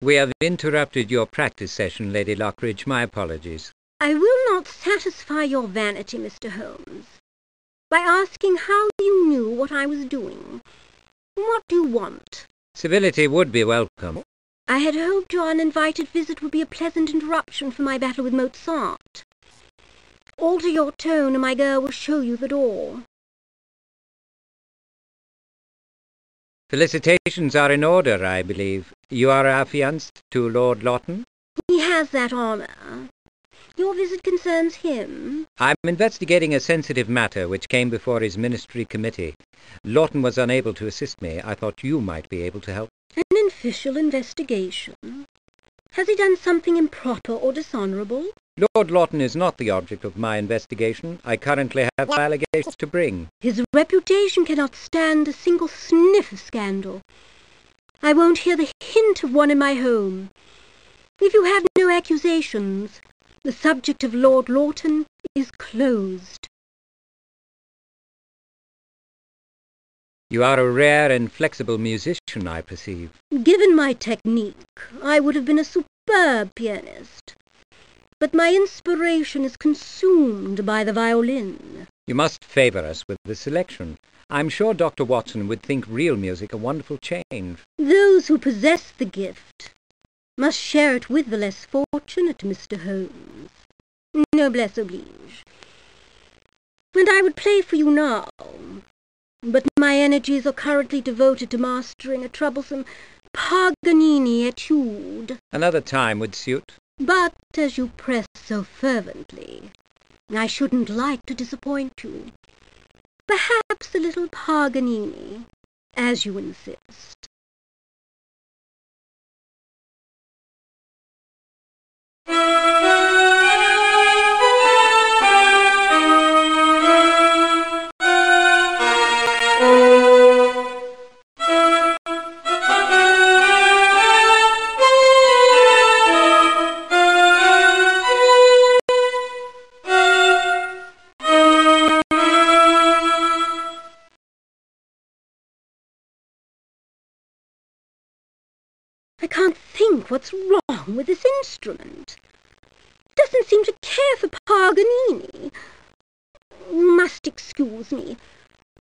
We have interrupted your practice session, Lady Lockridge. My apologies. I will not satisfy your vanity, Mr. Holmes, by asking how you knew what I was doing. What do you want? Civility would be welcome. I had hoped your uninvited visit would be a pleasant interruption for my battle with Mozart. Alter your tone, and my girl will show you the door. Felicitations are in order, I believe. You are affianced to Lord Lawton? He has that honour. Your visit concerns him. I'm investigating a sensitive matter which came before his ministry committee. Lawton was unable to assist me. I thought you might be able to help. An official investigation? Has he done something improper or dishonourable? Lord Lawton is not the object of my investigation. I currently have allegations to bring. His reputation cannot stand a single sniff of scandal. I won't hear the hint of one in my home. If you have no accusations, the subject of Lord Lawton is closed. You are a rare and flexible musician, I perceive. Given my technique, I would have been a superb pianist. But my inspiration is consumed by the violin. You must favour us with the selection. I'm sure Dr. Watson would think real music a wonderful change. Those who possess the gift must share it with the less fortunate, Mr. Holmes. Noblesse oblige. And I would play for you now, but my energies are currently devoted to mastering a troublesome Paganini etude. Another time would suit. But as you press so fervently, I shouldn't like to disappoint you. Perhaps a little Paganini, as you insist. I can't think what's wrong with this instrument. It doesn't seem to care for Paganini. You must excuse me.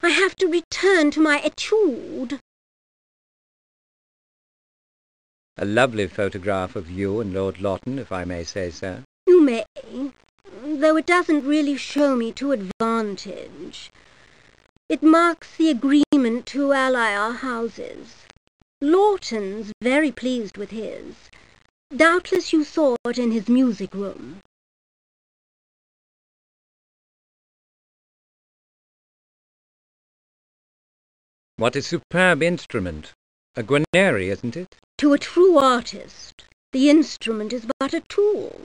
I have to return to my etude. A lovely photograph of you and Lord Lawton, if I may say so. You may, though it doesn't really show me to advantage. It marks the agreement to ally our houses. Lawton's very pleased with his. Doubtless you saw it in his music room. What a superb instrument. A Guarneri, isn't it? To a true artist, the instrument is but a tool.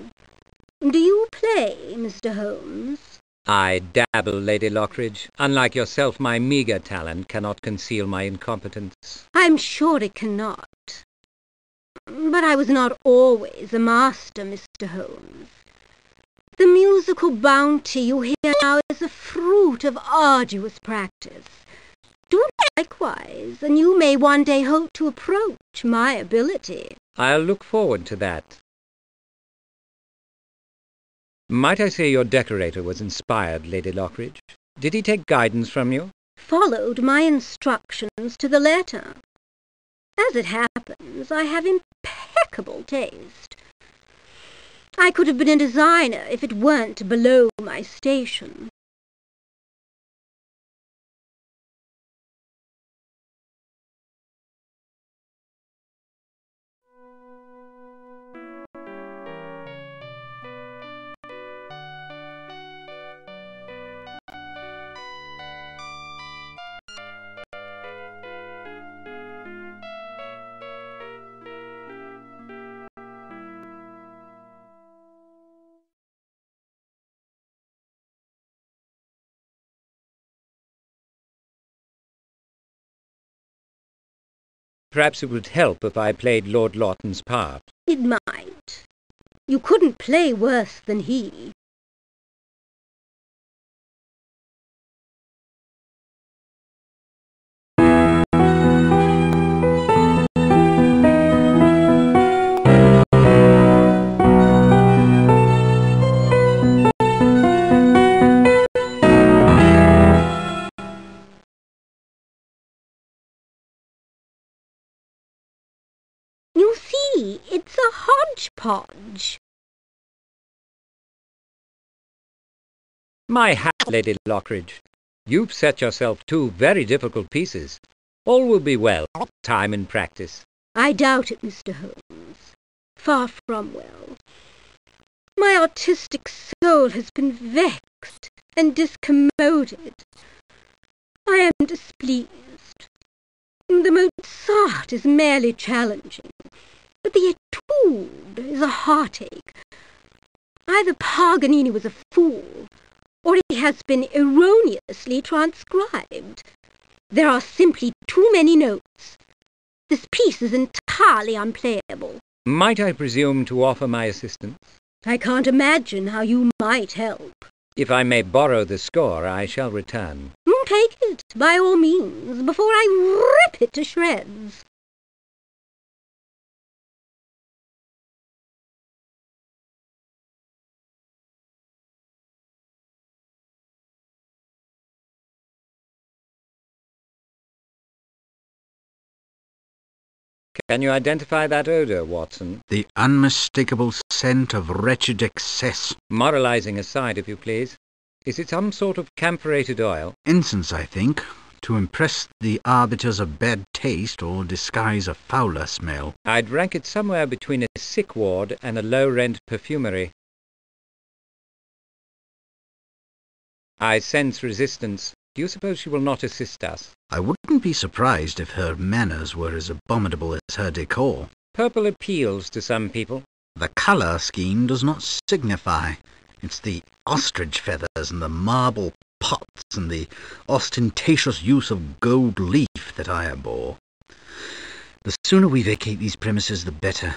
Do you play, Mr. Holmes? I dabble, Lady Lockridge. Unlike yourself, my meagre talent cannot conceal my incompetence. I'm sure it cannot. But I was not always a master, Mr. Holmes. The musical bounty you hear now is the fruit of arduous practice. Do likewise, and you may one day hope to approach my ability. I'll look forward to that. Might I say your decorator was inspired, Lady Lockridge? Did he take guidance from you? Followed my instructions to the letter. As it happens, I have impeccable taste. I could have been a designer if it weren't below my station. Perhaps it would help if I played Lord Lawton's part. It might. You couldn't play worse than he. podge. My hat, Lady Lockridge. You've set yourself two very difficult pieces. All will be well, time and practice. I doubt it, Mr. Holmes. Far from well. My artistic soul has been vexed and discommoded. I am displeased. The Mozart is merely challenging, but the Etude is a heartache. Either Paganini was a fool, or he has been erroneously transcribed. There are simply too many notes. This piece is entirely unplayable. Might I presume to offer my assistance? I can't imagine how you might help. If I may borrow the score, I shall return. Take it, by all means, before I rip it to shreds. Can you identify that odour, Watson? The unmistakable scent of wretched excess. Moralizing aside, if you please. Is it some sort of camphorated oil? Incense, I think, to impress the arbiters of bad taste or disguise a fouler smell. I'd rank it somewhere between a sick ward and a low-rent perfumery. I sense resistance. Do you suppose she will not assist us? I wouldn't be surprised if her manners were as abominable as her decor. Purple appeals to some people. The colour scheme does not signify. It's the ostrich feathers and the marble pots and the ostentatious use of gold leaf that I abhor. The sooner we vacate these premises, the better.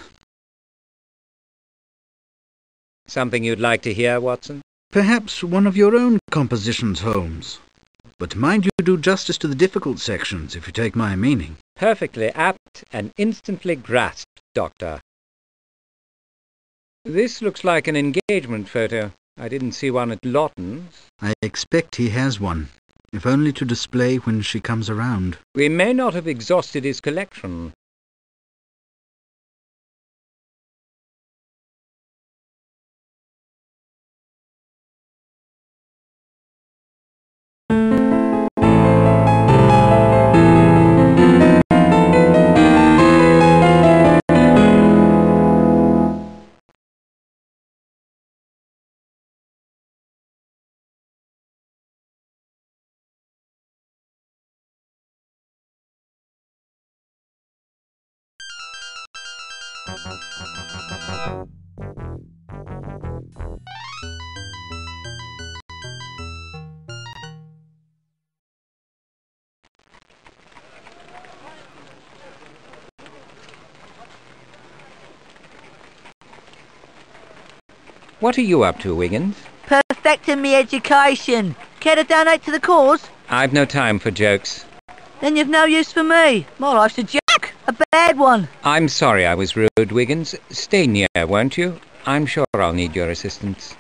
Something you'd like to hear, Watson? Perhaps one of your own compositions, Holmes. But mind you do justice to the difficult sections, if you take my meaning. Perfectly apt and instantly grasped, Doctor. This looks like an engagement photo. I didn't see one at Lawton's. I expect he has one, if only to display when she comes around. We may not have exhausted his collection. What are you up to, Wiggins? Perfecting me education. Care to donate to the cause? I've no time for jokes. Then you've no use for me. My life's a joke. A bad one. I'm sorry I was rude, Wiggins. Stay near, won't you? I'm sure I'll need your assistance.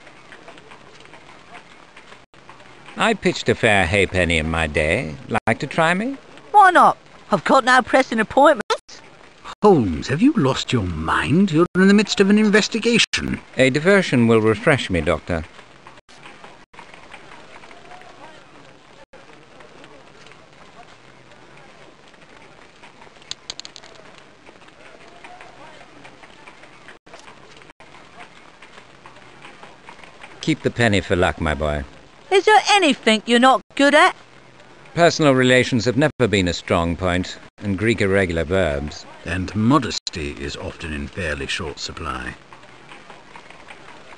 I pitched a fair halfpenny in my day. Like to try me? Why not? I've got no pressing appointments. Holmes, have you lost your mind? You're in the midst of an investigation. A diversion will refresh me, Doctor. Keep the penny for luck, my boy. Is there anything you're not good at? Personal relations have never been a strong point, and Greek irregular verbs. And modesty is often in fairly short supply.